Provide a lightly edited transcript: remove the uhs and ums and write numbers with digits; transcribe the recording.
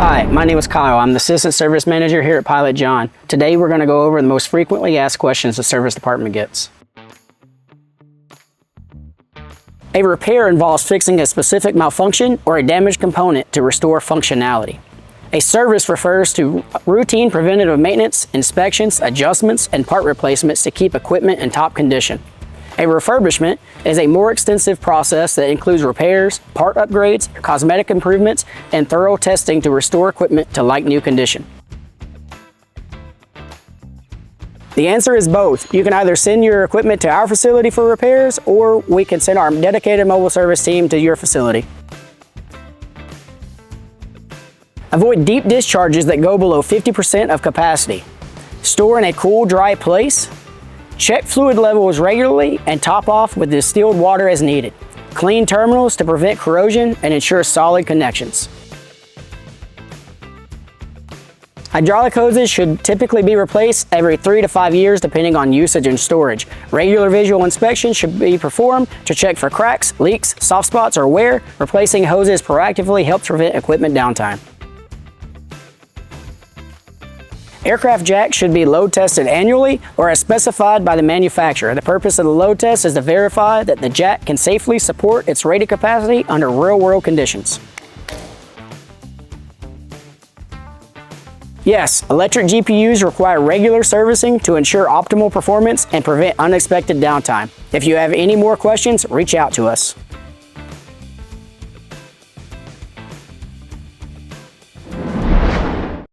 Hi, my name is Kyle. I'm the Assistant Service Manager here at Pilot John. Today we're going to go over the most frequently asked questions the service department gets. A repair involves fixing a specific malfunction or a damaged component to restore functionality. A service refers to routine preventative maintenance, inspections, adjustments, and part replacements to keep equipment in top condition. A refurbishment is a more extensive process that includes repairs, part upgrades, cosmetic improvements, and thorough testing to restore equipment to like-new condition. The answer is both. You can either send your equipment to our facility for repairs, or we can send our dedicated mobile service team to your facility. Avoid deep discharges that go below 50% of capacity. Store in a cool, dry place. Check fluid levels regularly and top off with distilled water as needed. Clean terminals to prevent corrosion and ensure solid connections. Hydraulic hoses should typically be replaced every 3 to 5 years depending on usage and storage. Regular visual inspection should be performed to check for cracks, leaks, soft spots, or wear. Replacing hoses proactively helps prevent equipment downtime. Aircraft jacks should be load tested annually or as specified by the manufacturer. The purpose of the load test is to verify that the jack can safely support its rated capacity under real-world conditions. Yes, electric GPUs require regular servicing to ensure optimal performance and prevent unexpected downtime. If you have any more questions, reach out to us.